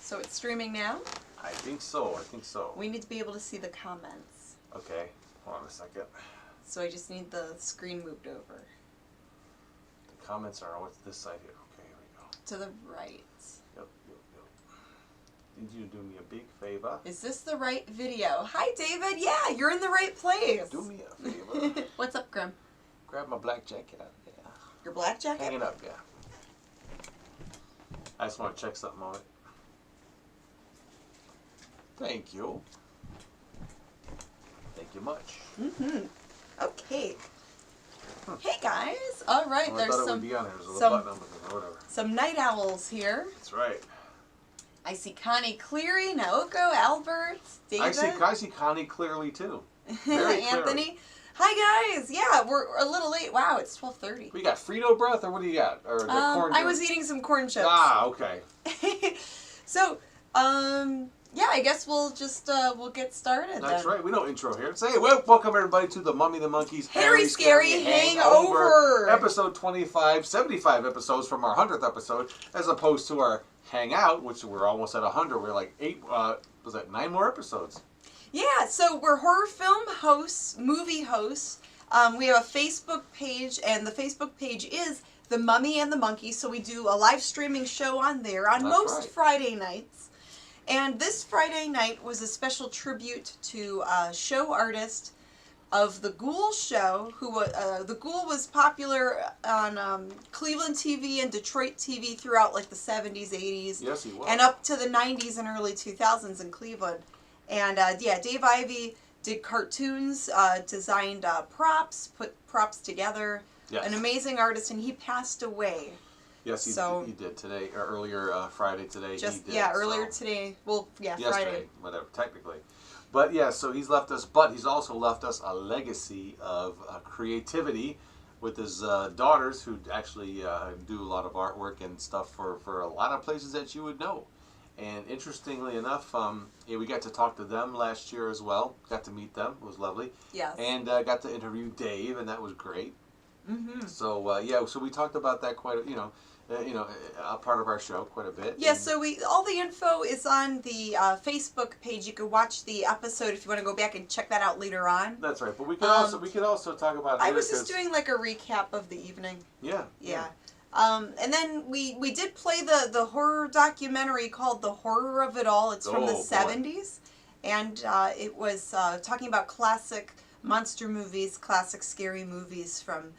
So it's streaming now? I think so. We need to be able to see the comments. Okay. Hold on a second. So I just need the screen moved over. The comments are on this side here. Okay, here we go. To the right. Yep. Did you do me a big favor? Is this the right video? Hi, David. Yeah, you're in the right place. Do me a favor. What's up, Grimm? Grab my black jacket out there. Your black jacket? Hang it up, yeah. I just want to check something on it. Thank you. Thank you much. Mm-hmm. Okay. Hey guys. All right. Well, there's I thought some it would be on there. There's a little button on it or whatever. some night owls here. That's right. I see Connie Cleary, Naoko, Albert, David. I see Connie clearly too. Very Anthony. clearly. Hi guys. Yeah, we're a little late. Wow, it's 12:30. We got Frito breath, or what do you got? Or the corn? I was eating some corn chips. Ah, okay. So, yeah, I guess we'll just we'll get started. That's then. right. We don't intro here. Say, welcome everybody to the Mummy the Monkey's Hairy Scary Hangover. Episode 25, 75 episodes from our 100th episode, as opposed to our Hangout, which we're almost at 100. We're like 9 more episodes? Yeah, so we're horror film hosts, movie hosts. We have a Facebook page, and the Facebook page is The Mummy and the Monkey, so we do a live streaming show on there on most Friday nights. And this Friday night was a special tribute to a show artist of The Ghoul Show, who The Ghoul was popular on Cleveland TV and Detroit TV throughout like the 70s, 80s. Yes, he was. And up to the 90s and early 2000s in Cleveland. And yeah, Dave Ivey did cartoons, designed props, put props together. Yes. An amazing artist, and he passed away. Yes, he did today, or earlier Friday today. Just, he did, yeah, earlier today. Well, yeah, yesterday, Friday. Whatever, technically. But yeah, so he's left us, but he's also left us a legacy of creativity with his daughters, who actually do a lot of artwork and stuff for a lot of places that you would know. And interestingly enough, yeah, we got to talk to them last year as well. Got to meet them. It was lovely. Yes. And got to interview Dave, and that was great. Mm-hmm. So yeah, so we talked about that quite, a part of our show quite a bit. Yeah, so all the info is on the Facebook page. You can watch the episode if you want to go back and check that out later on. That's right, but we could also talk about. I was just doing like a recap of the evening. Yeah. Yeah. And then we did play the horror documentary called The Horror of It All. It's from the 70s. And it was talking about classic monster movies, classic scary movies from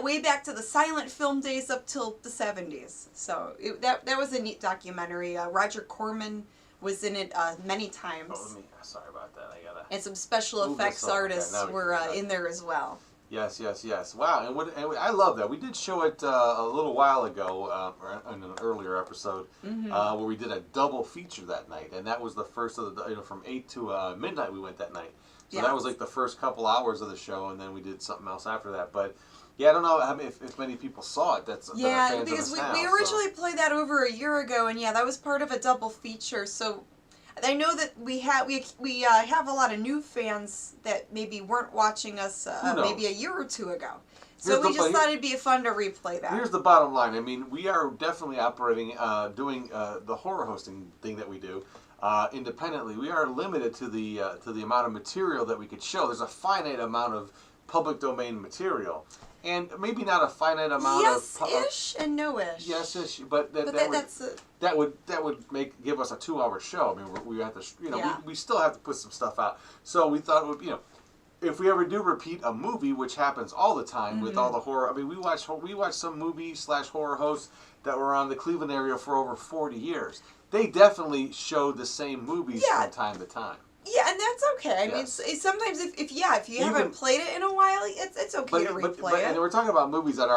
way back to the silent film days up till the 70s. So that was a neat documentary. Roger Corman was in it many times. Oh, sorry about that. I gotta. And some special effects artists were in there as well. Yes. Wow, and I love that. We did show it a little while ago in an earlier episode, where we did a double feature that night, and that was the first of the from 8 to midnight. We went that night, so that was like the first couple hours of the show, and then we did something else after that. But yeah, I don't know if many people saw it. That are fans because of us we originally played that over a year ago, and yeah, that was part of a double feature. So I know that we have a lot of new fans that maybe weren't watching us maybe a year or two ago. So we just thought it'd be fun to replay that. Here's the bottom line. I mean, we are definitely operating, doing the horror hosting thing that we do independently. We are limited to the amount of material that we could show. There's a finite amount of public domain material. And maybe not a finite amount yes-ish and no-ish. Yes-ish, but that would give us a 2-hour show. I mean, we have to, we still have to put some stuff out. So we thought, if we ever do repeat a movie, which happens all the time with all the horror. I mean, we watch some movie/horror hosts that were on the Cleveland area for over 40 years. They definitely showed the same movies from time to time. Yeah, and that's okay. I mean, sometimes if you haven't played it in a while, it's okay to replay it. And we're talking about movies that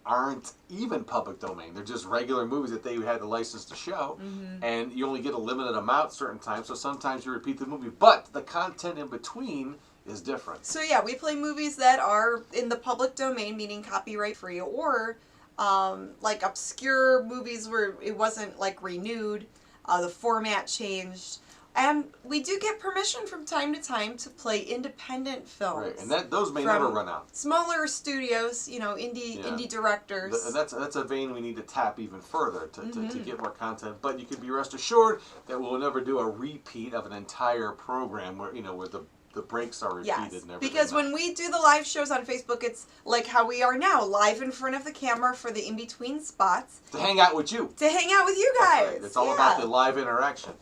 aren't even public domain. They're just regular movies that they had the license to show, and you only get a limited amount certain times. So sometimes you repeat the movie, but the content in between is different. So yeah, we play movies that are in the public domain, meaning copyright free, or like obscure movies where it wasn't like renewed, the format changed. And we do get permission from time to time to play independent films. Right, and those may never run out. Smaller studios, indie directors. And that's a vein we need to tap even further to get more content. But you can be rest assured that we'll never do a repeat of an entire program where where the breaks are repeated and everything. Because when we do the live shows on Facebook, it's like how we are now, live in front of the camera for the in-between spots. To hang out with you. To hang out with you guys. That's right. It's all about the live interaction.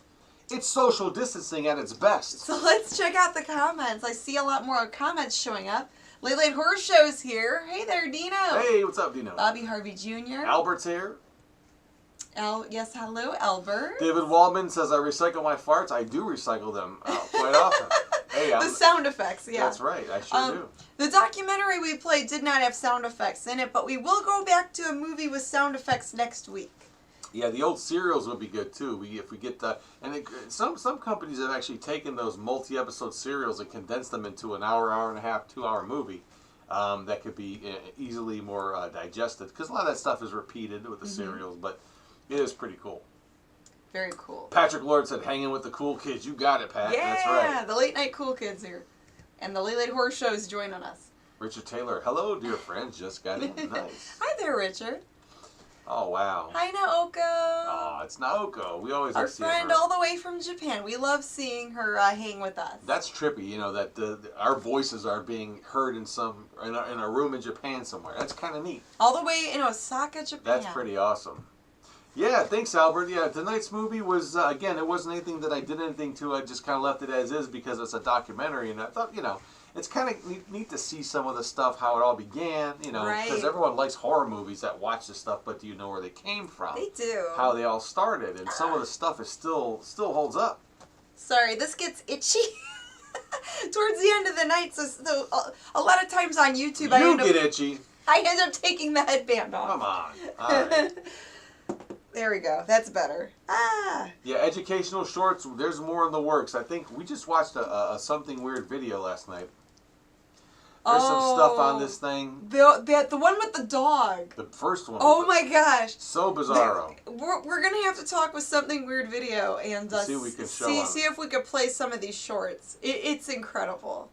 It's social distancing at its best. So let's check out the comments. I see a lot more comments showing up. Late Horror Show's here. Hey there, Dino. Hey, what's up, Dino? Bobby Harvey Jr. Albert's here. Yes, hello, Albert. David Waldman says, I recycle my farts. I do recycle them quite often. Hey, the sound effects, yeah. That's right, I sure do. The documentary we played did not have sound effects in it, but we will go back to a movie with sound effects next week. Yeah, the old serials would be good too. If we get some companies have actually taken those multi-episode serials and condensed them into an hour and a half, 2-hour movie that could be easily more digested, because a lot of that stuff is repeated with the serials, but it is pretty cool. Very cool. Patrick Lord said, "Hanging with the cool kids." You got it, Pat. Yeah, that's right. The late night cool kids here, and the late horror show is joining us. Richard Taylor, hello, dear friends. Just got in. Nice. Hi there, Richard. Oh, wow. Hi, Naoko. Oh, it's Naoko. We always our friend her. All the way from Japan. We love seeing her hang with us. That's trippy, that our voices are being heard in a room in Japan somewhere. That's kind of neat. All the way in Osaka, Japan. That's pretty awesome. Yeah, thanks, Albert. Yeah, tonight's movie was, again, it wasn't anything that I did anything to. I just kind of left it as is because it's a documentary, and I thought, it's kind of neat to see some of the stuff, how it all began, because everyone likes horror movies that watch this stuff, but do you know where they came from? They do. How they all started, and some of the stuff is still holds up. Sorry, this gets itchy towards the end of the night, so a lot of times on YouTube itchy. I end up taking the headband off. Come on. All right. There we go. That's better. Yeah, educational shorts, there's more in the works. I think we just watched a Something Weird video last night. There's some stuff on this thing. The one with the dog. The first one. Oh my gosh. So bizarro. We're going to have to talk with Something Weird video and see what we can show see if we could play some of these shorts. It's incredible.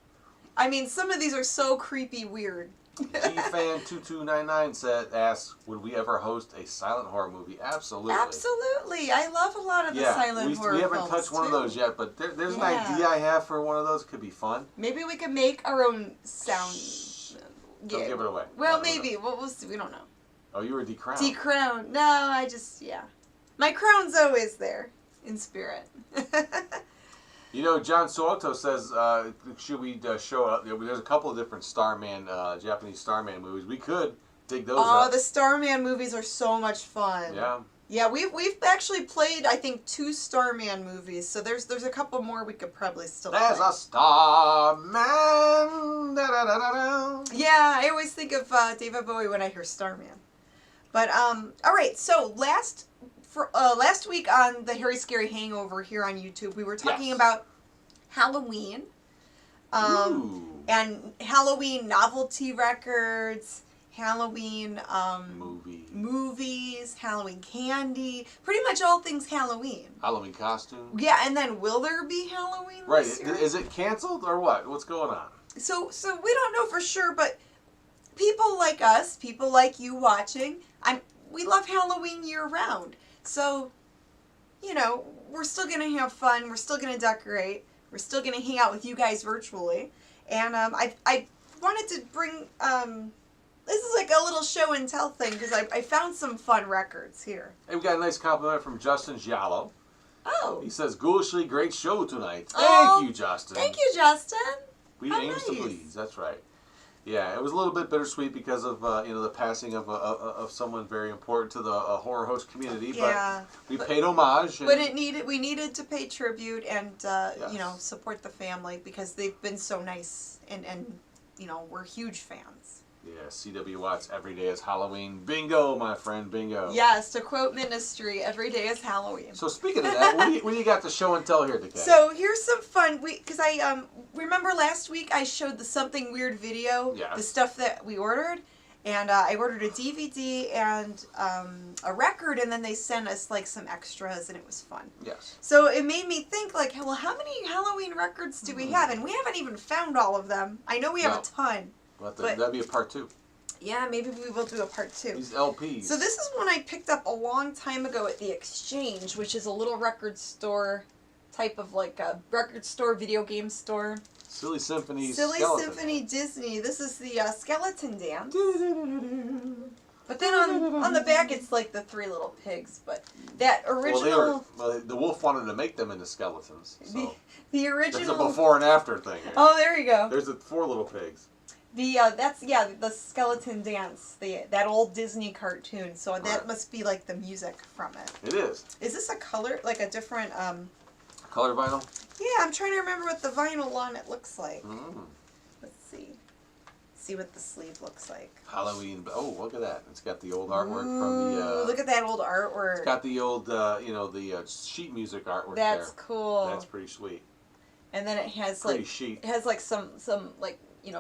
I mean, some of these are so creepy weird. GFan2299 asks, would we ever host a silent horror movie? Absolutely. Absolutely. I love a lot of the silent horror we haven't touched one of those yet, but there's an idea I have for one of those. Could be fun. Maybe we could make our own sound. Don't give it away. Well, maybe. We'll see. We don't know. Oh, you were decrowned. Decrowned. No, I just, My crown's always there in spirit. John Soto says, should we show up? There's a couple of different Japanese Starman movies. We could dig those up. Oh, the Starman movies are so much fun. Yeah. Yeah, we've actually played, I think, 2 Starman movies, so there's a couple more we could probably still There's play. A Starman. Da, da, da, da, da. Yeah, I always think of David Bowie when I hear Starman. But, all right, so last week on the Hairy Scary Hangover here on YouTube, we were talking about Halloween. And Halloween novelty records, Halloween movies, Halloween candy, pretty much all things Halloween. Halloween costume. Yeah, and then will there be Halloween Right. this year? Is it canceled or what? What's going on? So we don't know for sure, but people like us, people like you watching, we love Halloween year round. So, we're still going to have fun. We're still going to decorate. We're still going to hang out with you guys virtually. And I wanted to bring, this is like a little show and tell thing because I found some fun records here. Hey, we got a nice compliment from Justin Giallo. Oh. He says, ghoulishly great show tonight. Thank you, Justin. Thank you, Justin. We aim to please. That's right. Yeah, it was a little bit bittersweet because of the passing of someone very important to the horror host community. But we paid homage. But we needed to pay tribute and support the family because they've been so nice and we're huge fans. Yeah, C.W. Watts, every day is Halloween. Bingo, my friend, bingo. Yes, to quote Ministry, every day is Halloween. So speaking of that, what do you got to show and tell here, Decay? So here's some fun, because I remember last week I showed the Something Weird video, the stuff that we ordered, And I ordered a DVD and a record, and then they sent us like some extras, and it was fun. Yes. So it made me think, like, well, how many Halloween records do we have? And we haven't even found all of them. I know we have a ton. But that'd be a part 2. Yeah, maybe we will do a part 2. These LPs. So this is one I picked up a long time ago at the Exchange, which is a little record store type of like a record store, video game store. Silly Symphony. Silly Skeleton Symphony Dance. Disney. This is the Skeleton Dance. But then on the back it's like the 3 little pigs. But that original... Well, the wolf wanted to make them into skeletons. So the original... It's a before and after thing. Oh, there you go. There's the 4 little pigs. The Skeleton Dance, that old Disney cartoon. So that must be like the music from it. It is. Is this a color, like a different Color vinyl? Yeah, I'm trying to remember what the vinyl on it looks like. Mm. Let's see. See what the sleeve looks like. Halloween. Oh, look at that. It's got the old artwork from the... look at that old artwork. It's got the old, the sheet music artwork That's there. cool. That's pretty sweet. And then it has pretty chic. It has like some like,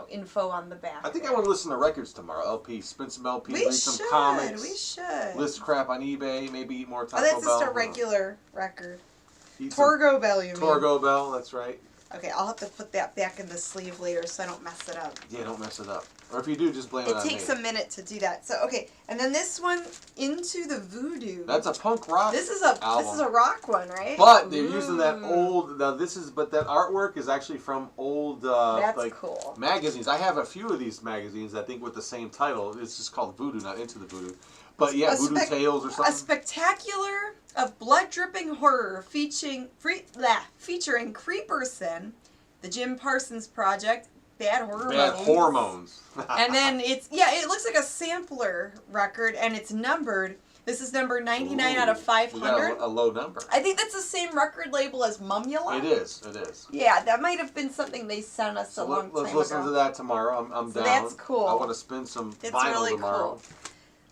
info on the back. I think I want to listen to records tomorrow. LPs. Spin some LPs, read some comics. comics. We should. List crap on eBay. Maybe eat more Taco Bell. Oh, that's just a regular record. Torgo Bell, you mean? Torgo Bell, that's right. Okay, I'll have to put that back in the sleeve later so I don't mess it up. Yeah, don't mess it up. Or if you do, just blame it on me. It takes a minute to do that. So, okay, and then this one, Into the Voodoo. That's a punk rock This is a rock one, right? But they're using that old, but that artwork is actually from old, that's cool. magazines. I have a few of these magazines, I think, with the same title. It's just called Voodoo, not Into the Voodoo. But yeah, Voodoo Tales or something. A spectacular of blood-dripping horror featuring Creeperson, the Jim Parsons Project, Bad Hormones. And then it looks like a sampler record, and it's numbered. This is number 99 out of 500. We got a low number. I think that's the same record label as Mummula. It is. Yeah, that might have been something they sent us a long time ago. Let's listen to that tomorrow. I'm down. That's cool. I want to spin some vinyl really tomorrow. Cool.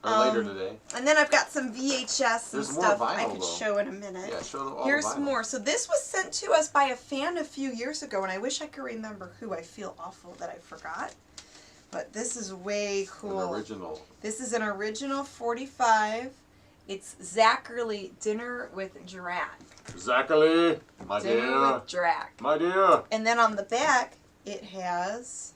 Or later today. And then I've got some VHS and stuff vinyl, I could show in a minute. Yeah, show them all. Here's the vinyl. more. So this was sent to us by a fan a few years ago, and I wish I could remember who. I feel awful that I forgot. But this is way cool. An original. This is an original 45. It's Zachary Dinner with Drac. Zachary, my dear. Dinner with Drac. My dear. And then on the back, it has...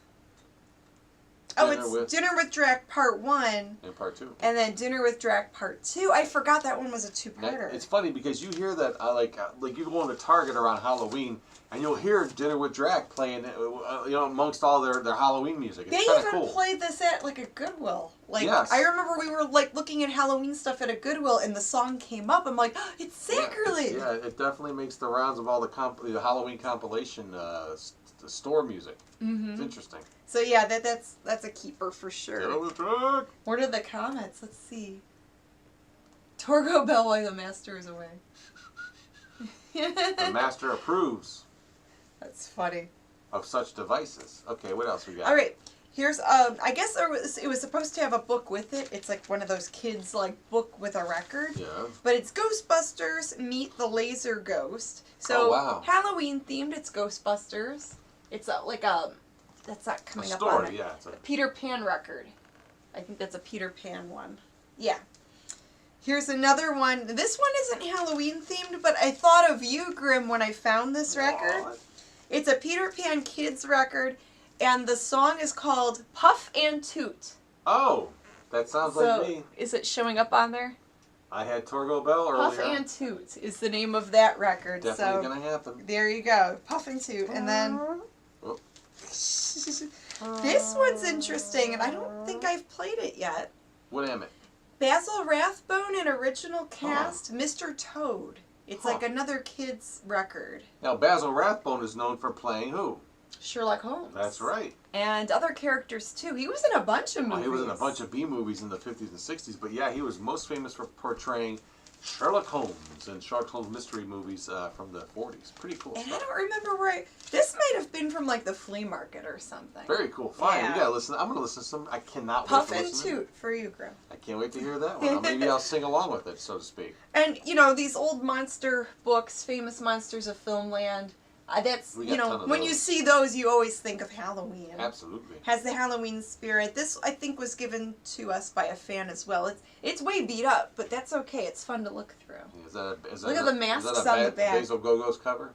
Dinner with Drac Part 1. And Part 2. And then Dinner with Drac Part 2. I forgot that one was a 2-parter. It's funny because you hear that, like you go into Target around Halloween, and you'll hear Dinner with Drac playing, amongst all their Halloween music. It's they even cool. played this at, like, a Goodwill. Like, yes. I remember we were, like, looking at Halloween stuff at a Goodwill, and the song came up. I'm like, oh, it's Sacrilege! Yeah, it definitely makes the rounds of all the Halloween compilation store music. Mm-hmm. It's interesting. So yeah, that's a keeper for sure. Dinner with Drac. What are the comments? Let's see. Torgo Bell while the master is away. The master approves. That's funny. Of such devices. Okay, what else we got? All right. Here's I guess it was supposed to have a book with it. It's like one of those kids like book with a record. Yeah. But it's Ghostbusters Meet the Laser Ghost. So Halloween themed. It's Ghostbusters. It's that's not coming up on it. Yeah, it's a Peter Pan record. I think that's a Peter Pan one. Yeah. Here's another one. This one isn't Halloween themed, but I thought of you, Grimm, when I found this record. What? It's a Peter Pan Kids record, and the song is called Puff and Toot. Oh, that sounds like me. Is it showing up on there? I had Torgo Bell earlier. Puff and Toot is the name of that record. Definitely gonna happen. There you go. Puff and Toot. And then... Oh. This one's interesting, and I don't think I've played it yet. What am it? Basil Rathbone and original cast, Mr. Toad. It's like another kid's record. Now, Basil Rathbone is known for playing who? Sherlock Holmes. That's right. And other characters, too. He was in a bunch of movies. He was in a bunch of B-movies in the 50s and 60s, but yeah, he was most famous for portraying Sherlock Holmes and Sherlock Holmes mystery movies from the 40s. Pretty cool stuff. I don't remember where this might have been from like the flea market or something. Very cool. Fine, yeah. We gotta listen. I'm gonna listen to some. I cannot Puff wait to and listen Toot for you, Grimm. I can't wait to hear that one. Maybe I'll sing along with it, so to speak. And these old monster books, famous monsters of Filmland. That's, you know, when you see those, you always think of Halloween. Absolutely. Has the Halloween spirit. This, I think, was given to us by a fan as well. It's way beat up, but that's okay. It's fun to look through. Look at the masks on the back. Basil Go-Go's cover?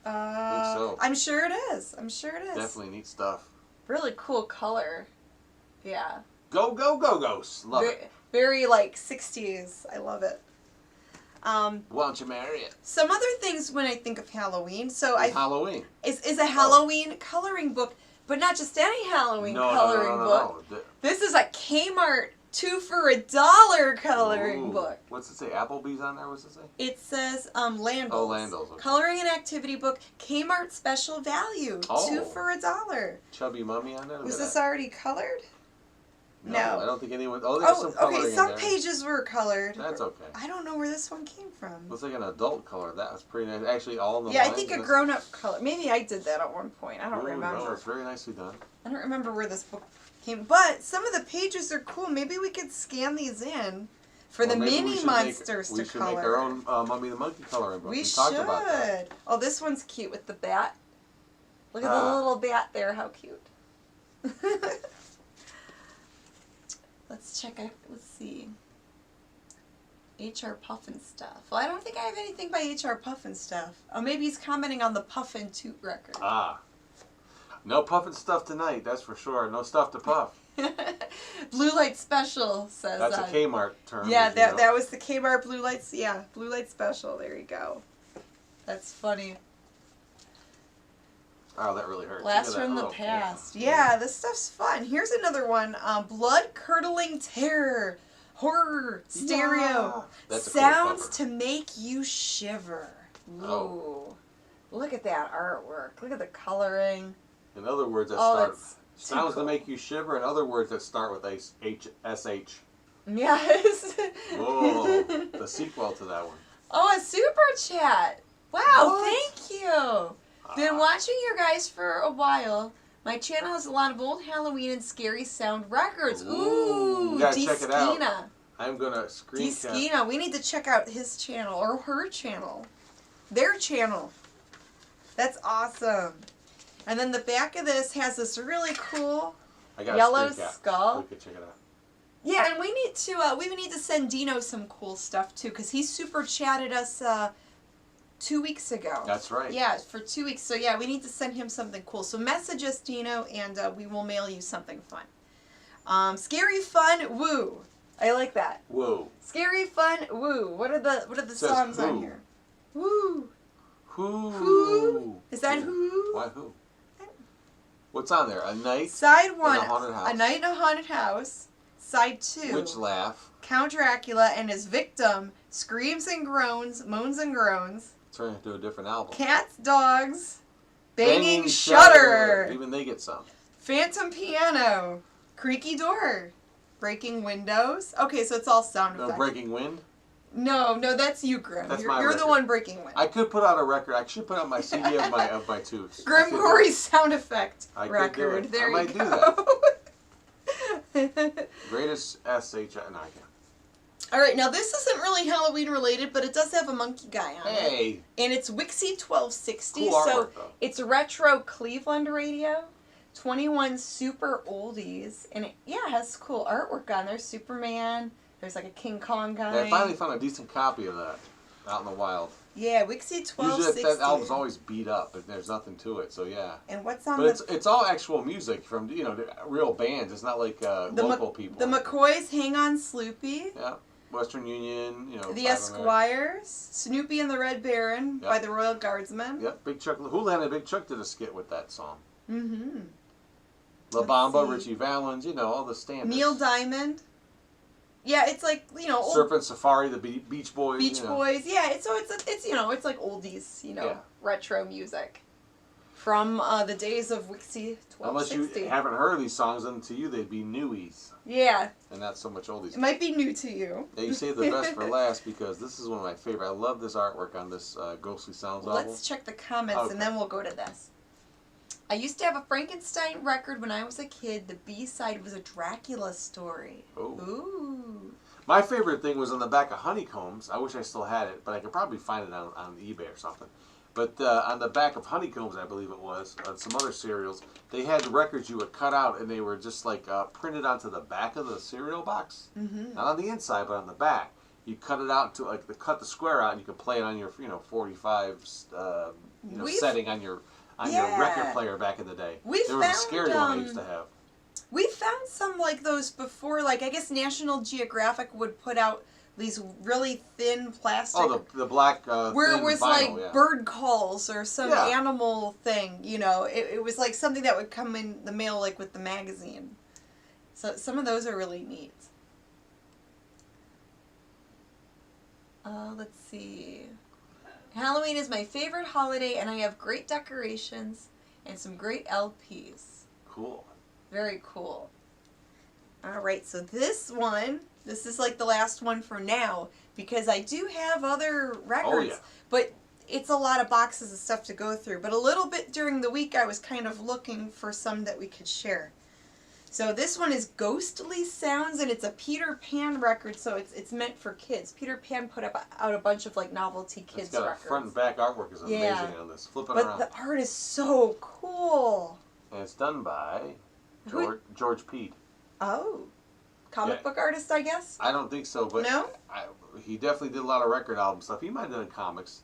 I think so. I'm sure it is. I'm sure it is. Definitely neat stuff. Really cool color. Yeah. Go, go, go-go's. Love it. Very, like, 60s. I love it. Why don't you marry it? Some other things when I think of Halloween. Halloween. Is a Halloween coloring book, but not just any Halloween coloring book. No. This is a Kmart 2 for $1 coloring book. What's it say? Applebee's on there? What's it say? It says Landals. Oh, Landals. Okay. Coloring and activity book, Kmart special value, 2 for $1. Chubby Mummy on there? Was this already colored? No. I don't think anyone... Oh, there's some coloring in there. Some pages were colored. That's okay. I don't know where this one came from. Looks like an adult color. That was pretty nice. Actually, all in the Yeah, I think a grown-up color. Maybe I did that at one point. I don't remember. No, it's very nicely done. I don't remember where this book came. But some of the pages are cool. Maybe we could scan these in for the mini monsters to color. We should make our own Mummy the Monkey coloring book. We talked about that. Oh, this one's cute with the bat. Look at the little bat there. How cute. Let's check out, let's see. H.R. Puffin stuff. Well, I don't think I have anything by H.R. Puffin stuff. Oh, maybe he's commenting on the Puffin Toot record. No Puffin stuff tonight, that's for sure. No stuff to puff. Blue Light Special says that's a Kmart term. Yeah, that was the Kmart Blue Lights. Yeah, Blue Light Special. There you go. That's funny. Oh, that really hurts. Blast from the past. Yeah, this stuff's fun. Here's another one. Blood-curdling terror. Horror. Stereo. Yeah. That's Sounds a cool to make you shiver. Ooh. Look at that artwork. Look at the coloring. In other words, that start... Sounds to make you shiver. In other words, that start with SH. Yes. Whoa. The sequel to that one. Oh, a super chat. Wow, thank you. Been watching you guys for a while. My channel has a lot of old Halloween and scary sound records. Ooh, you gotta check it out. Deskina. I'm gonna screenshot. Deskina. We need to check out his channel or her channel. Their channel. That's awesome. And then the back of this has this really cool yellow skull. We could check it out. Yeah, and we need to send Dino some cool stuff too, because he super chatted us 2 weeks ago. That's right. Yeah, for 2 weeks. So yeah, we need to send him something cool. So message us, Dino, and we will mail you something fun. Scary fun, woo. I like that. Woo. Scary fun, woo. What are the songs on here? Woo. Who? Is that who? Why who? What's on there? A night. Side 1. In a haunted house. A night in a haunted house. Side 2. Witch laugh. Count Dracula and his victim screams and groans, moans and groans. Turn into a different album. Cats, dogs, banging shutter. Even they get some. Phantom piano, creaky door, breaking windows. Okay, so it's all sound effects. No breaking wind? No, that's you, Grimm. You're the one breaking wind. I could put out a record. I should put out my CD of my toots. Grimm Gorri sound effect record. Could do it. There I might you go. do that. Greatest SH. No, I can't. All right, now this isn't really Halloween related, but it does have a monkey guy on it. Hey. And it's Wixie 1260. Cool artwork, so though. it's retro Cleveland radio, 21 super oldies, and it has cool artwork on there. Superman. There's like a King Kong guy. Yeah, I finally found a decent copy of that out in the wild. Yeah, Wixie 1260. Usually that album's always beat up, but there's nothing to it. So yeah. And what's on But it's all actual music from real bands. It's not like local people. The McCoys, Hang On Sloopy. Yeah. Western Union, The Esquires, Snoopy and the Red Baron by the Royal Guardsmen. Yep, Big Chuck. Houlihan and Big Chuck did a skit with that song. Mm-hmm. La Bamba, Richie Valens, all the standards. Neil Diamond. Yeah, it's like old Surfing Safari, the Beach Boys. Beach Boys. Yeah, it's like oldies, retro music from the days of Wixie 1260. Unless you haven't heard of these songs, then to you they'd be newies. Yeah. And not so much oldies. It might be new to you. Yeah, you saved the best for last because this is one of my favorite. I love this artwork on this Ghostly Sounds album. Let's check the comments and then we'll go to this. I used to have a Frankenstein record when I was a kid. The B-side was a Dracula story. Ooh. My favorite thing was on the back of Honeycombs. I wish I still had it, but I could probably find it on eBay or something. But on the back of Honeycombs, I believe it was, on some other cereals, they had records you would cut out, and they were just like printed onto the back of the cereal box. Mm-hmm. Not on the inside, but on the back. You cut it out to cut the square out, and you could play it on your 45 setting on your record player back in the day. There was a scary one I used to have. We found some like those before. Like I guess National Geographic would put out these really thin plastic. Oh, the black where it was vinyl, like bird calls or some animal thing. You know, it was like something that would come in the mail like with the magazine. So some of those are really neat. Let's see. Halloween is my favorite holiday, and I have great decorations and some great LPs. Cool. Very cool. All right, so this is like the last one for now, because I do have other records, but it's a lot of boxes of stuff to go through. But a little bit during the week, I was kind of looking for some that we could share. So this one is Ghostly Sounds, and it's a Peter Pan record, so it's meant for kids. Peter Pan put out a bunch of like novelty kids records. Front and back artwork is amazing on this. Flip it around. But the art is so cool. And it's done by George Peed. Oh. Comic book artist, I guess? I don't think so, but no? He definitely did a lot of record album stuff. He might have done comics.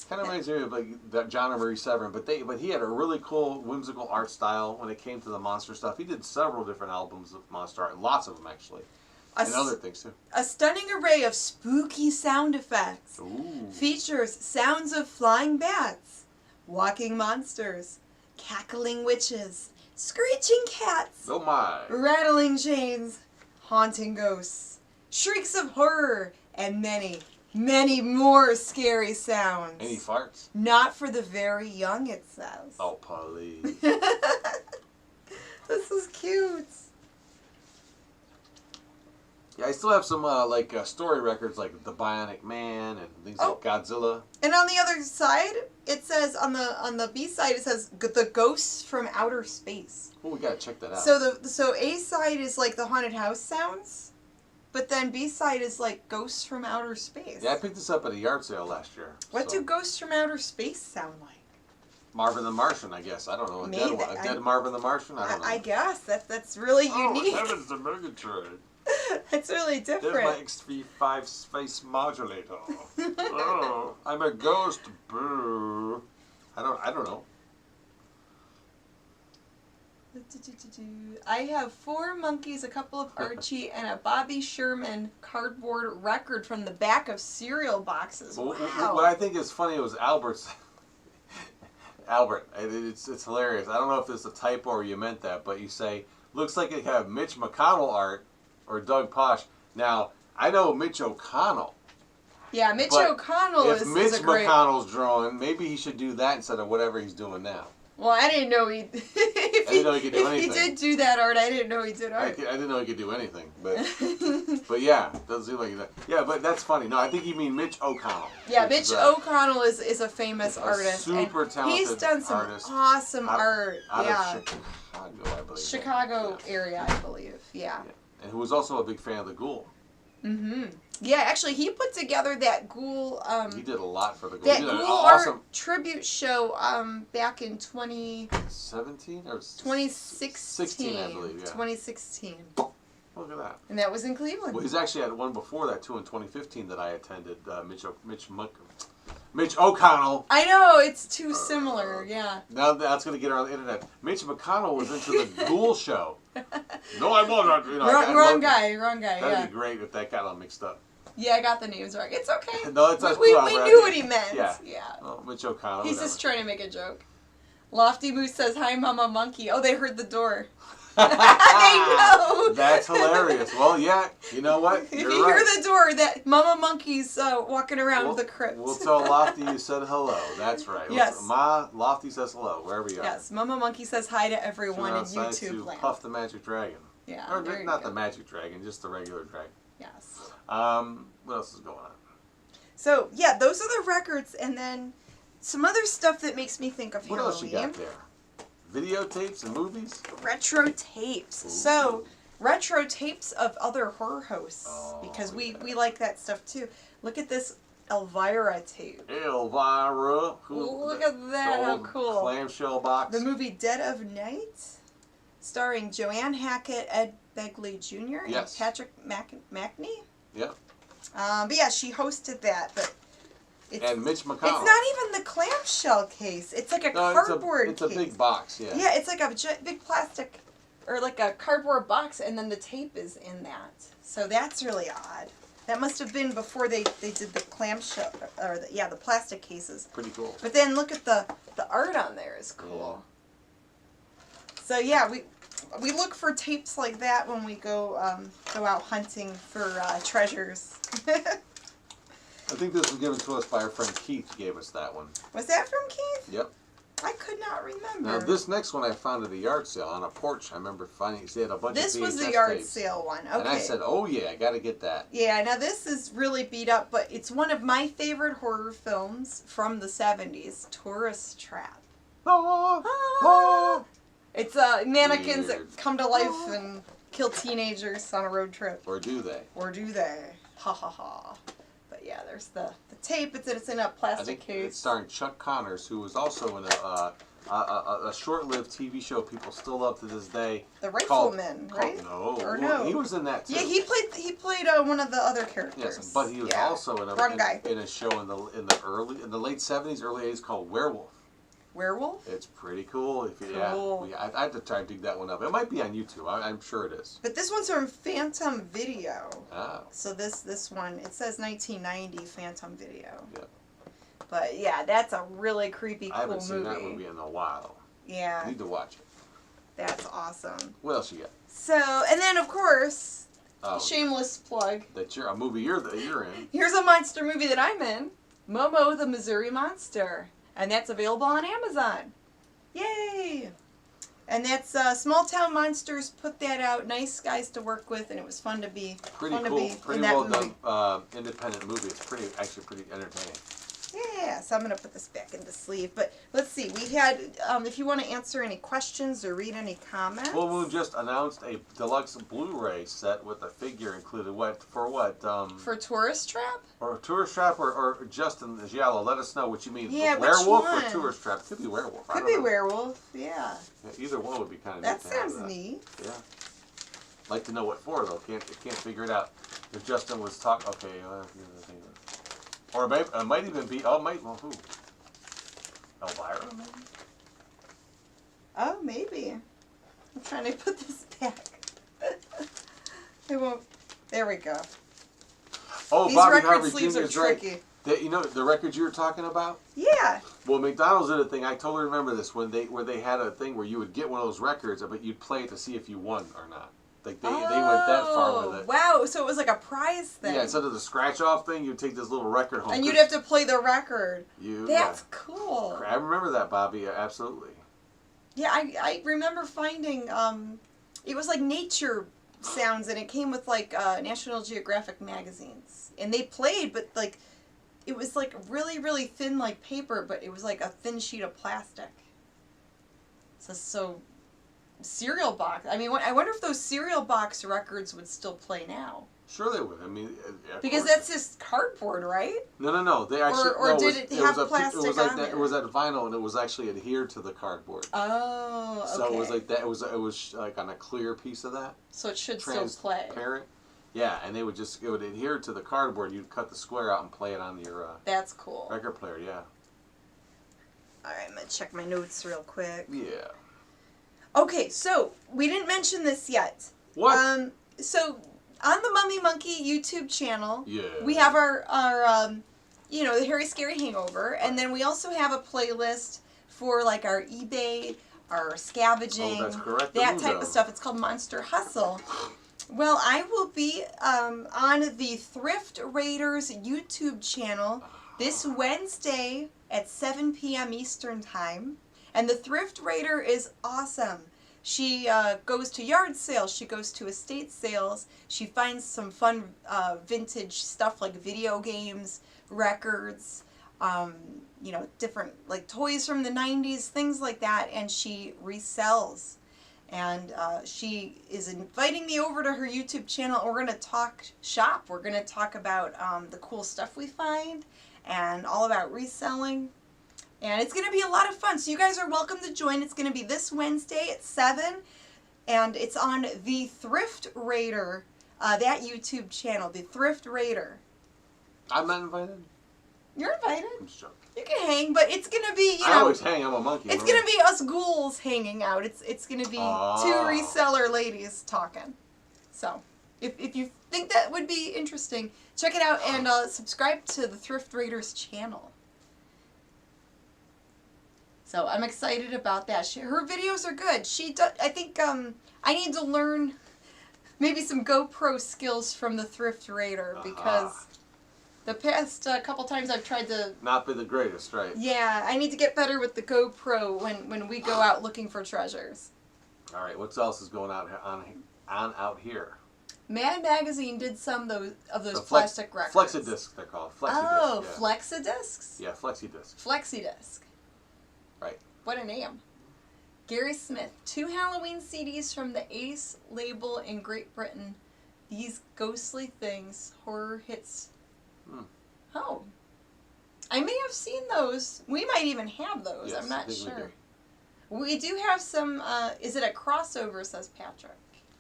Kind of reminds me of like John and Marie Severin, but he had a really cool, whimsical art style when it came to the monster stuff. He did several different albums of monster art, lots of them actually, and other things too. A stunning array of spooky sound effects. Ooh. Features sounds of flying bats, walking monsters, cackling witches, screeching cats, oh my, rattling chains, haunting ghosts, shrieks of horror, and many, many more scary sounds. Any farts? Not for the very young, it says. Oh, please. This is cute. Yeah, I still have some story records like The Bionic Man and things like Godzilla. And on the other side, it says on the B side it says The Ghosts from Outer Space. Oh, we gotta check that out. So A side is like the haunted house sounds, but then B side is like Ghosts from Outer Space. Yeah, I picked this up at a yard sale last year. What do Ghosts from Outer Space sound like? Marvin the Martian, I guess. I don't know. A dead Marvin the Martian? I don't know. I guess. That's really unique. Oh, heavens, the Megatron. That's really different. There's my XV5 space modulator. Oh, I'm a ghost. Boo. I don't know. I have 4 monkeys, a couple of Archie, and a Bobby Sherman cardboard record from the back of cereal boxes. Wow. What I think is funny was Albert's. Albert, it's hilarious. I don't know if this is a typo or you meant that, but you say, looks like it have Mitch McConnell art or Doug Posh. Now, I know Mitch O'Connell. Yeah, Mitch O'Connell is a great... If Mitch McConnell's drawing, maybe he should do that instead of whatever he's doing now. Well, I didn't know he... I didn't know he could do anything. If he did do that art, I didn't know he did art. I didn't know he could do anything. But yeah, it doesn't seem like that. Yeah, but that's funny. No, I think you mean Mitch O'Connell. Yeah, Mitch O'Connell is a famous artist. Super talented he's done some awesome art. Out of Chicago, I believe. Chicago area, I believe. Yeah. And who was also a big fan of the Ghoul. Mm-hmm. Yeah, actually, he put together that Ghoul... he did a lot for the Ghoul. That Ghoul art tribute show back in 2017 or 2016, I believe, yeah. 2016. Look at that. And that was in Cleveland. Well, he's actually had one before that, too, in 2015 that I attended. Mitch O'Connell. I know, it's too similar, yeah. Now that's going to get around the internet. Mitch McConnell was into the Ghoul show. No, I wasn't. Wrong guy, That'd be great if that got all mixed up. Yeah, I got the names wrong. It's okay. No, it's we knew what he meant. Yeah. Oh, Mitch O'Connell. He's just trying to make a joke. Lofty Moose says, "Hi, Mama Monkey." Oh, they heard the door. They know. That's hilarious. Well, yeah, you know what? If you hear the door, that Mama Monkey's walking around the crypt. We'll tell Lofty you said hello. That's right. Yes. Lofty says hello, wherever you are. Yes, Mama Monkey says hi to everyone in YouTube land. Puff the Magic Dragon. Yeah. Or not the Magic Dragon, just the regular dragon. Yes. What else is going on? So, yeah, those are the records, and then some other stuff that makes me think of Halloween. What else you got there? Videotapes and movies? Retro tapes. Ooh. So, retro tapes of other horror hosts, because we like that stuff too. Look at this Elvira tape. Elvira. Look at that, how cool. Clamshell box. The movie Dead of Night, starring Joanne Hackett, Ed Begley Jr., and Patrick McNee. Yep. But yeah, she hosted that. But and Mitch McConnell. It's not even the clamshell case. It's like a cardboard case. It's a big box, yeah. Yeah, it's like a big plastic, or like a cardboard box, and then the tape is in that. So that's really odd. That must have been before they did the clamshell, or the plastic cases. Pretty cool. But then look at the art on there is cool. Yeah. So yeah, we look for tapes like that when we go out hunting for treasures. I think this was given to us by our friend Keith. Gave us that one. Was that from Keith? Yep. I could not remember. Now this next one I found at a yard sale on a porch. I remember finding they had a bunch of VHS This was the yard tapes. sale one. Okay. And I said, "Oh yeah, I got to get that." Yeah. Now this is really beat up, but it's one of my favorite horror films from the '70s. Tourist Trap. Ah, ah. It's mannequins that come to life and kill teenagers on a road trip. Or do they? Or do they? Ha ha ha. But yeah, there's the tape. It's in a plastic case. It's starring Chuck Connors, who was also in a short-lived TV show people still love to this day. The Rifleman, right? No, he was in that too. Yeah, he played one of the other characters. Yes, but he was also in a show in the late '70s, early '80s called Werewolf. Werewolf? It's pretty cool. Cool. I have to try and dig that one up. It might be on YouTube. I'm sure it is. But this one's from Phantom Video. Oh. So this one, it says 1990 Phantom Video. Yeah. But yeah, that's a really creepy, cool movie. I haven't seen that movie in a while. Yeah. Need to watch it. That's awesome. What else you got? So, and then of course, shameless plug. That a movie you're in. Here's a monster movie that I'm in. Momo the Missouri Monster. And that's available on Amazon. Yay! And that's Small Town Monsters put that out. Nice guys to work with, and it was fun to be pretty well done independent movie. It's actually pretty entertaining. Yeah, so I'm going to put this back in the sleeve. But let's see, we had, if you want to answer any questions or read any comments. Full Moon just announced a deluxe Blu-ray set with a figure included. For what? For Tourist Trap? Or Tourist Trap, or Justin Giallo. Let us know what you mean. Yeah, Werewolf which one? Or Tourist Trap? Could be Werewolf. Could be Werewolf, yeah. Either one would be kind of neat. That sounds neat. Yeah. Like to know what for, though. Can't figure it out. If Justin was talking, okay, or it might even be, who? Elvira, maybe? Oh, maybe. I'm trying to put this back. It won't. There we go. Oh, These Bobby record Harvey sleeves Jr. are is right. tricky. The records you were talking about? Yeah. Well, McDonald's did a thing. I totally remember this where they had a thing where you would get one of those records, but you'd play it to see if you won or not. Like they went that far with it. Wow, so it was like a prize thing. Yeah, instead of the scratch-off thing, you'd take this little record home. And you'd have to play the record. That's cool. I remember that, Bobby, absolutely. Yeah, I remember finding, it was like nature sounds, and it came with like National Geographic magazines. And they played, but like, it was like really, really thin like paper, but it was like a thin sheet of plastic. So cereal box. I mean, I wonder if those cereal box records would still play now. Sure they would. I mean, because that's just cardboard, right? No. They actually did it have plastic on there? It was that vinyl, and it was actually adhered to the cardboard. Oh, okay. So it was like that. It was like on a clear piece of that. So it should still play. Transparent. Yeah, and it would adhere to the cardboard. You'd cut the square out and play it on your. That's cool. Record player, yeah. All right, I'm gonna check my notes real quick. Yeah. Okay, so we didn't mention this yet. What? So on the MummyMonkey YouTube channel, we have our the Hairy Scary Hangover, and then we also have a playlist for like our eBay, our scavenging, that type of stuff. It's called Monster Hustle. Well, I will be on the Thrift Raiders YouTube channel this Wednesday at 7 p.m. Eastern Time. And the Thrift Raider is awesome. She goes to yard sales. She goes to estate sales. She finds some fun vintage stuff like video games, records, different like toys from the 90s, things like that. And she resells. And she is inviting me over to her YouTube channel. We're going to talk shop. We're going to talk about the cool stuff we find and all about reselling. And it's going to be a lot of fun. So you guys are welcome to join. It's going to be this Wednesday at 7. And it's on the Thrift Raider, that YouTube channel, the Thrift Raider. I'm not invited? You're invited. I'm just joking. You can hang, but it's going to be, you know. I always hang. I'm a monkey. It's going to be us ghouls hanging out. It's going to be 2 reseller ladies talking. So, if you think that would be interesting, check it out and subscribe to the Thrift Raiders channel. So, I'm excited about that. Her videos are good. I think I need to learn maybe some GoPro skills from the Thrift Raider because the past couple times I've tried to... Not be the greatest, right? Yeah, I need to get better with the GoPro when we go out looking for treasures. All right, what else is going on out here? Mad Magazine did some of those plastic records. Flexidisc, they're called. Oh, yeah. Flexidiscs? Yeah, Flexidisc. Flexidisc. Right. What a name. Gary Smith, 2 Halloween CDs from the Ace label in Great Britain. These ghostly things, horror hits. Oh. I may have seen those. We might even have those. Yes, I'm not sure. We do have some, is it a crossover, says Patrick?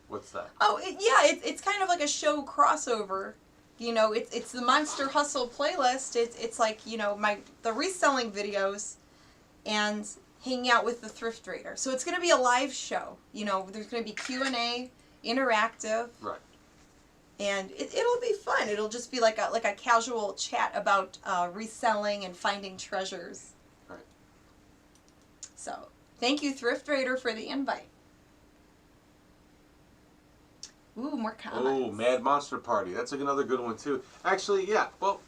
What's that? Oh, it's kind of like a show crossover. You know, it's the Monster Hustle playlist. It's like, you know, the reselling videos and hanging out with the Thrift Raider. So it's going to be a live show. You know, there's going to be Q&A, interactive. Right. And it'll be fun. It'll just be like a casual chat about reselling and finding treasures. Right. So, thank you, Thrift Raider, for the invite. Ooh, more comments. Oh, Mad Monster Party. That's another good one, too. Actually, yeah, well...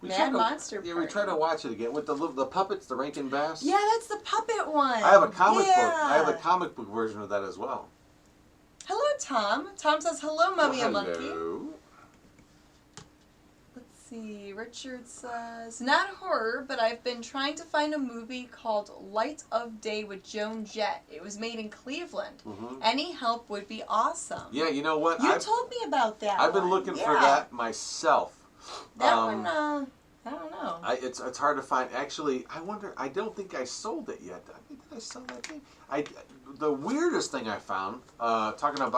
Monster Party. Yeah, we try to watch it again with the puppets, the Rankin Bass. Yeah, that's the puppet one. I have a comic book. I have a comic book version of that as well. Hello, Tom. Tom says, hello, Mummy and Monkey. Hello. Let's see. Richard says, not horror, but I've been trying to find a movie called Light of Day with Joan Jett. It was made in Cleveland. Any help would be awesome. Yeah, you know what? You told me about that I've been looking for that myself. That one, I don't know. It's hard to find. Actually, I wonder, I don't think I sold it yet. Did I sell that thing? The weirdest thing I found,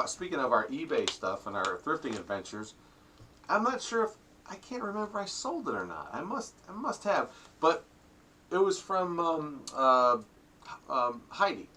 speaking of our eBay stuff and our thrifting adventures, I'm not sure if, I can't remember if I sold it or not. I must have. But it was from Heidi.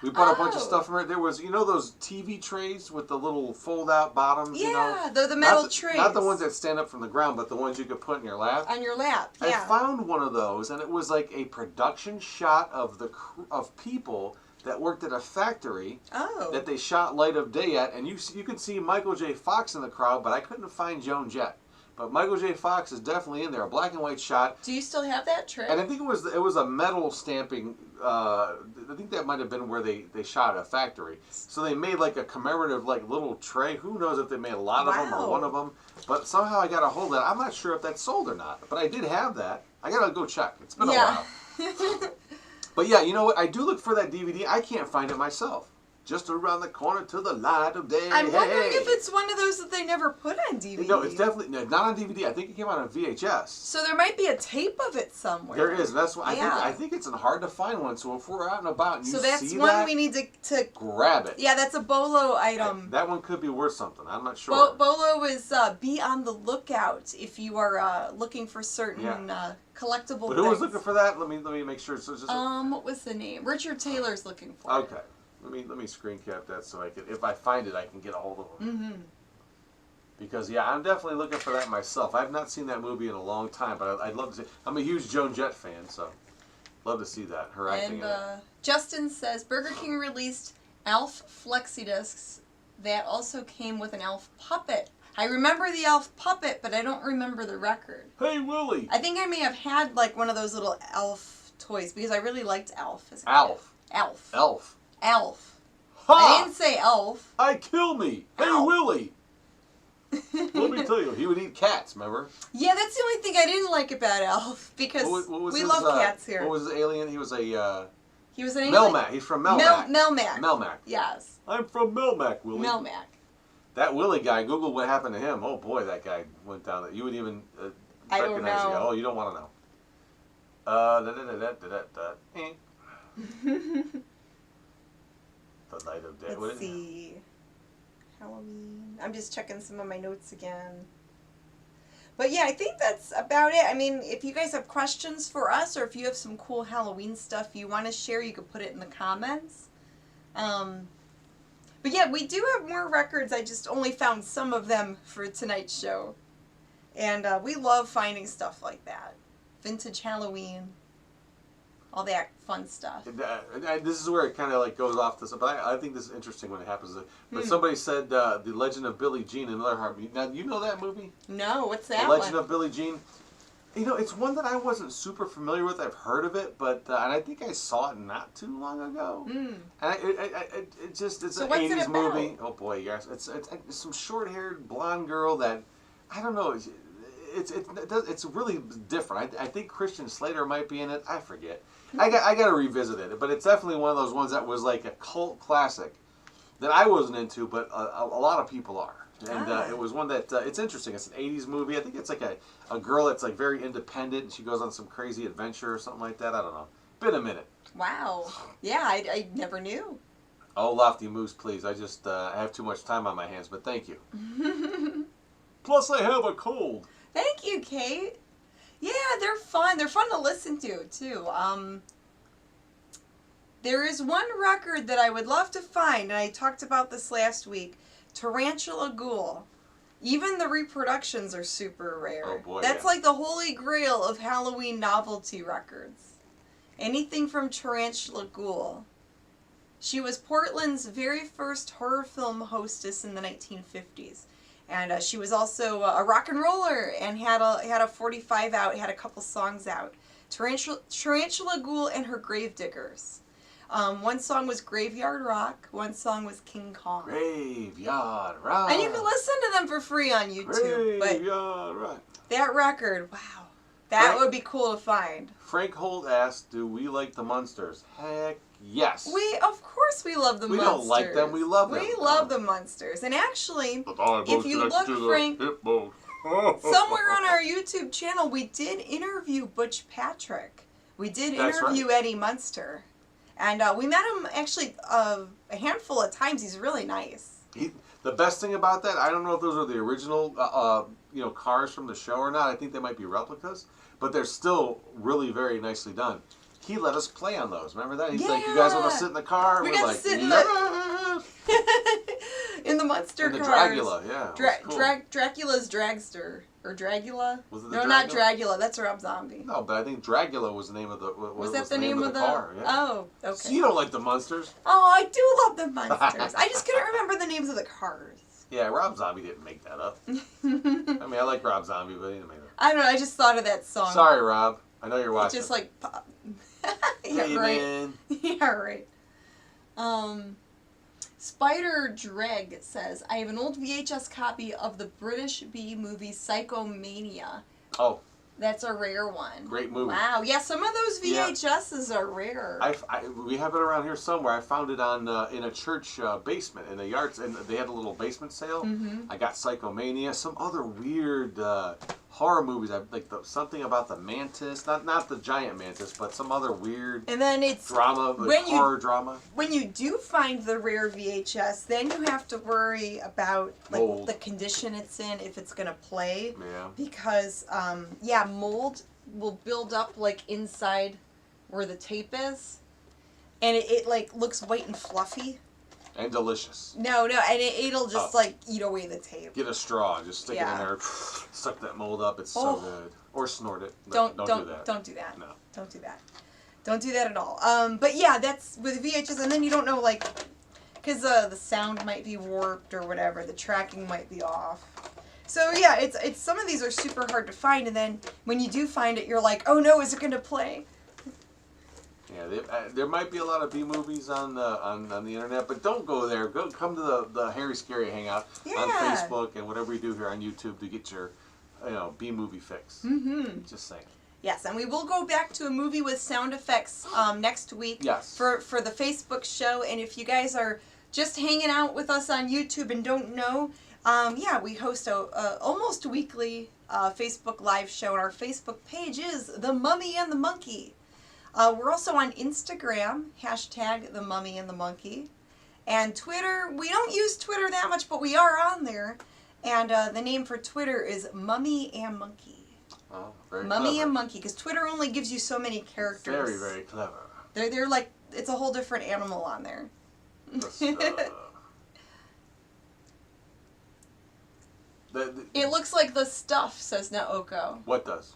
We bought a bunch of stuff from her. There was, you know, those TV trays with the little fold-out bottoms. Yeah, you know? they're the metal trays. Not the ones that stand up from the ground, but the ones you could put in your lap. On your lap, yeah. I found one of those, and it was like a production shot of people that worked at a factory that they shot Light of Day at, and you could see Michael J. Fox in the crowd, but I couldn't find Joan Jett. But Michael J. Fox is definitely in there, a black and white shot. Do you still have that tray? And I think it was a metal stamping. I think that might have been where they shot at a factory. So they made like a commemorative like little tray. Who knows if they made a lot of them or one of them. But somehow I got a hold of that. I'm not sure if that's sold or not. But I did have that. I got to go check. It's been a while. But yeah, you know what? I do look for that DVD. I can't find it myself. Just around the corner to the light of day. I'm wondering if it's one of those that they never put on DVD. No, it's definitely not on DVD. I think it came out on VHS. So there might be a tape of it somewhere. There is. That's why I think it's hard to find one. So if we're out and about and you see that, so that's one we need to grab it. Yeah, that's a Bolo item. That one could be worth something. I'm not sure. Bolo is be on the lookout if you are looking for certain collectible But things. who was looking for that? Let me make sure. So just what was the name? Richard Taylor's looking for. Okay. Let me screen cap that so I can, if I find it, I can get a hold of them. Because yeah, I'm definitely looking for that myself. I've not seen that movie in a long time, but I'd love to see. I'm a huge Joan Jett fan, so love to see that her acting in it. Justin says Burger King released Elf Flexidiscs that also came with an Elf puppet. I remember the Elf puppet, but I don't remember the record. Hey Willie! I think I may have had like one of those little Elf toys because I really liked Elf. Elf. Elf. Ha! I didn't say elf. I kill me. Hey Elf. Willie. Let me tell you, he would eat cats. Remember? Yeah, that's the only thing I didn't like about Elf because what was we his, love cats here. What was his alien? He was a He was an English... Melmac. He's from Melmac. Melmac. Melmac. Yes. I'm from Melmac, Willie. Melmac. That Willie guy, Google what happened to him. Oh boy, that guy went down. You would even recognize the guy. Oh, you don't want to know. The Night of Death. Let's see. Halloween. I'm just checking some of my notes again. But yeah, I think that's about it. I mean, if you guys have questions for us, or if you have some cool Halloween stuff you want to share, you could put it in the comments. But yeah, we do have more records. I just only found some of them for tonight's show. And we love finding stuff like that. Vintage Halloween. All that fun stuff. This is where it kind of like goes off this, but I think this is interesting when it happens. But somebody said The Legend of Billie Jean and Another Heartbeat. Now, you know that movie? No, what's that? The Legend of Billie Jean. You know, it's one that I wasn't super familiar with. I've heard of it, but and I think I saw it not too long ago. And it's so an what's 80s it about? movie. Oh boy, yes, it's some short-haired blonde girl that I don't know. It's really different. I think Christian Slater might be in it. I forget. I got to revisit it, but it's definitely one of those ones that was like a cult classic that I wasn't into, but a lot of people are. And it was one that, it's interesting. It's an 80s movie. I think it's like a girl that's like very independent, and she goes on some crazy adventure or something like that. I don't know. Been a minute. Wow. Yeah, I never knew. Oh, Lofty Moose, please. I just I have too much time on my hands, but thank you. Plus, I have a cold. Thank you, Kate. Yeah, they're fun. They're fun to listen to, too. There is one record that I would love to find, and I talked about this last week. Tarantula Ghoul. Even the reproductions are super rare. Oh boy, That's like the holy grail of Halloween novelty records. Anything from Tarantula Ghoul. She was Portland's very first horror film hostess in the 1950s. And she was also a rock and roller and had a 45 out, had a couple songs out. Tarantula Ghoul and her Gravediggers. One song was Graveyard Rock. One song was King Kong. Graveyard Rock. And you can listen to them for free on YouTube. Graveyard Rock. That record, wow. That would be cool to find. Frank Holt asked, do we like the Munsters? Heck yes. Of course we love the Munsters. We don't like them, we love them. We love the Munsters. And actually, if you look, Frank, somewhere on our YouTube channel, we did interview Butch Patrick. We did interview Eddie Munster. And we met him actually a handful of times. He's really nice. The best thing about that, I don't know if those are the original cars from the show or not. I think they might be replicas. But they're still really very nicely done. He let us play on those. Remember that? He's like, you guys want to sit in the car? We We're got like, to sit in the Munster cars. cars. Dragula, yeah. Cool. Dracula's Dragster. Or Dragula? Was it the No, Dragula? Not Dragula. That's Rob Zombie. No, but I think Dragula was the name of the... Was that the name of the car? Yeah. Oh, okay. So you don't like the Munsters? Oh, I do love the Munsters. I just couldn't remember the names of the cars. Yeah, Rob Zombie didn't make that up. I mean, I like Rob Zombie, but he didn't make that up. I don't know. I just thought of that song. Sorry, Rob. I know you're watching. It's just like... yeah, hey, right. Man. Yeah, right. Spider Dreg says, I have an old VHS copy of the British B movie Psychomania. Oh. That's a rare one. Great movie. Wow. Yeah, some of those VHSs are rare. We have it around here somewhere. I found it on in a church basement in the yards, and they had a little basement sale. I got Psychomania, some other weird horror movies. Like something about the mantis, not the giant mantis, but some other weird. And then it's drama, horror drama. When you do find the rare VHS, then you have to worry about like the condition it's in, if it's gonna play. Yeah. Because mold will build up like inside where the tape is, and it like looks white and fluffy. And delicious. No, and it'll just like eat away the tape. Get a straw, just stick it in there, suck that mold up. It's so good. Or snort it. Don't do that. Don't do that. No. Don't do that. Don't do that at all. But yeah, that's with VHS, and then you don't know like, because the sound might be warped or whatever, the tracking might be off. So yeah, it's some of these are super hard to find, and then when you do find it, you're like, oh no, is it gonna play? Yeah, there might be a lot of B movies on the internet, but don't go there. Come to the Hairy Scary Hangout on Facebook and whatever you do here on YouTube to get your B movie fix. Just saying. Yes, and we will go back to a movie with sound effects next week. Yes. For the Facebook show, and if you guys are just hanging out with us on YouTube and don't know, yeah, we host a almost weekly Facebook Live show, and our Facebook page is The Mummy and the Monkey. We're also on Instagram, hashtag The Mummy and the Monkey. And Twitter, we don't use Twitter that much, but we are on there. And the name for Twitter is MummyAndMonkey. Oh, very Mummy clever. and Monkey, because Twitter only gives you so many characters. Very, very clever. They're like, it's a whole different animal on there. It looks like the stuff, says Naoko. What does?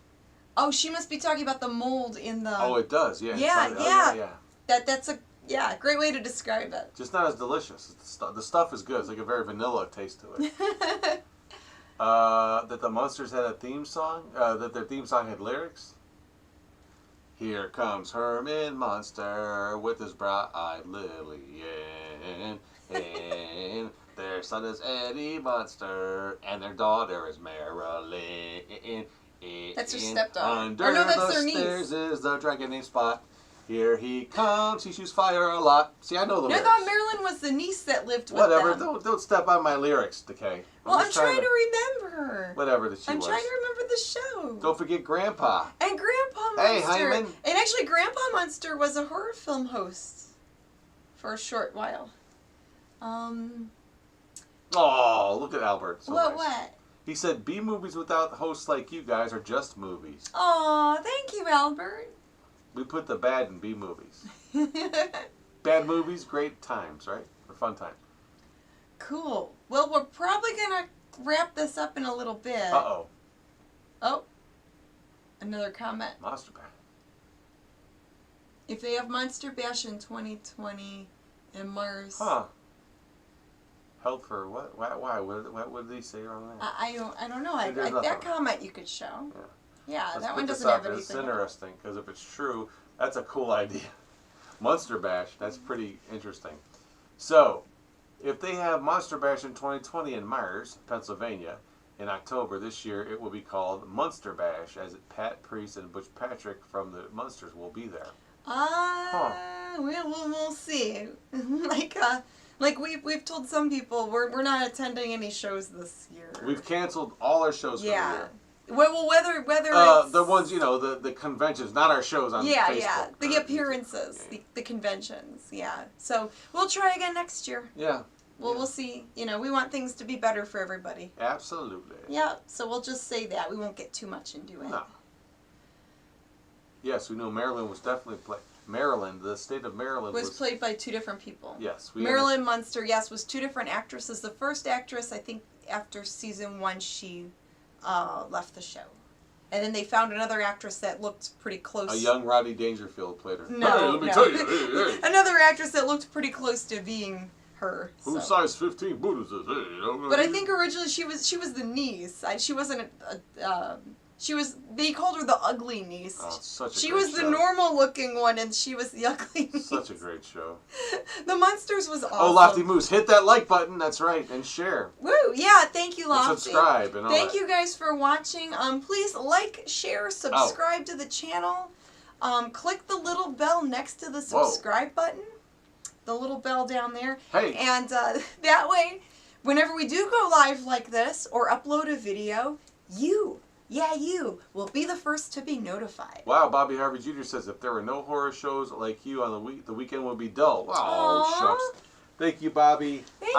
Oh, she must be talking about the mold in the... Oh, it does, yeah. Yeah. That's a great way to describe it. Just not as delicious. The stuff is good. It's like a very vanilla taste to it. That the Monsters had a theme song? That their theme song had lyrics? Here comes Herman Monster with his bright-eyed Lillian. And their son is Eddie Monster. And their daughter is Marilyn. That's her stepdaughter. Under that's the their niece. stairs is the dragon named Spot. Here he comes. He shoots fire a lot. See, I know the No, I lyrics. thought Marilyn was the niece that lived with Whatever. them. Don't step on my lyrics, Decay. Well, I'm just trying to remember. Whatever that she I'm was. trying to remember the show. Don't forget Grandpa. And Grandpa Hey, Monster. Hyman. And actually, Grandpa Monster was a horror film host for a short while. Oh, look at Albert. So nice. What? He said, B-movies without hosts like you guys are just movies. Aw, thank you, Albert. We put the bad in B-movies. Bad movies, great times, right? Or fun time. Cool. Well, we're probably going to wrap this up in a little bit. Uh-oh. Oh. Another comment. Monster Bash. If they have Monster Bash in 2020 in Mars... Huh. Held for what? Why? What did he say wrong there? I don't know. There's That nothing. comment you could show. Yeah, Let's that put one this doesn't have up. anything. It's interesting, because if it's true, that's a cool idea. Monster Bash, that's pretty interesting. So, if they have Monster Bash in 2020 in Myers, Pennsylvania, in October this year, it will be called Munster Bash, as Pat Priest and Butch Patrick from the Munsters will be there. We'll see. Like we've told some people we're not attending any shows this year. We've canceled all our shows for the year. Well, whether it's the ones, the conventions, not our shows on Facebook. the appearances, the conventions, So we'll try again next year. Yeah. We'll see. We want things to be better for everybody. Absolutely. Yeah. So we'll just say that we won't get too much into it. No. Yes, we know Maryland was definitely played. Maryland, the state of Maryland was played by two different people. Yes. Marilyn Munster, yes, was two different actresses. The first actress, I think, after season 1, she left the show. And then they found another actress that looked pretty close. A young Rodney Dangerfield played her. No, hey, let me tell you. Hey. Another actress that looked pretty close to being her. Who size 15 boot is this? Hey, but I think originally she was the niece. She wasn't they called her the ugly niece. Oh, such a she great was show. the normal looking one, and she was the ugly niece. Such a great show. The Munsters was awesome. Oh, Lofty Moose, hit that like button. That's right, and share. Woo! Yeah, thank you, Lofty. And subscribe and all Thank that. you guys for watching. Please like, share, subscribe to the channel. Click the little bell next to the subscribe button. The little bell down there. Hey. And that way, whenever we do go live like this or upload a video, you will be the first to be notified. Wow, Bobby Harvey Jr. says if there were no horror shows like you on the weekend would be dull. Oh, shucks. Thank you, Bobby. Thank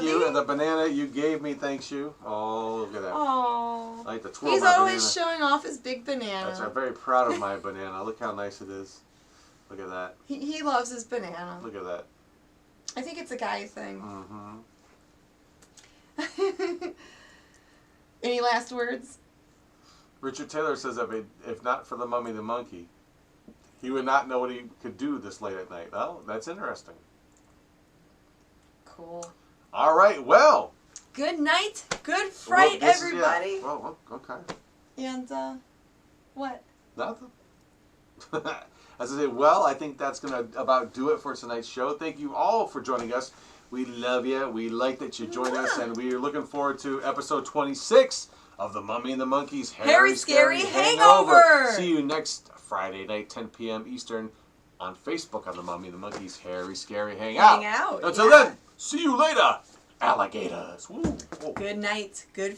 you. And the banana you gave me, thanks you. Oh, look at that. Oh. I like to twirl He's my always banana. showing off his big banana. That's right. I'm very proud of my banana. Look how nice it is. Look at that. He loves his banana. Look at that. I think it's a guy thing. Mm-hmm. Any last words? Richard Taylor says if not for the Mummy the Monkey, he would not know what he could do this late at night. Oh, that's interesting. Cool. All right, well. Good night. Good fright, everybody. Well, okay. And, what? Nothing. As I say, well, I think that's going to about do it for tonight's show. Thank you all for joining us. We love you. We like that you joined us, and we are looking forward to episode 26 of the Mummy and the Monkey's Hairy Scary Hangover. See you next Friday night, 10 p.m. Eastern, on Facebook on the Mummy and the Monkey's Hairy Scary Hangout. Hangout. Until then, see you later, alligators. Woo. Good night. Good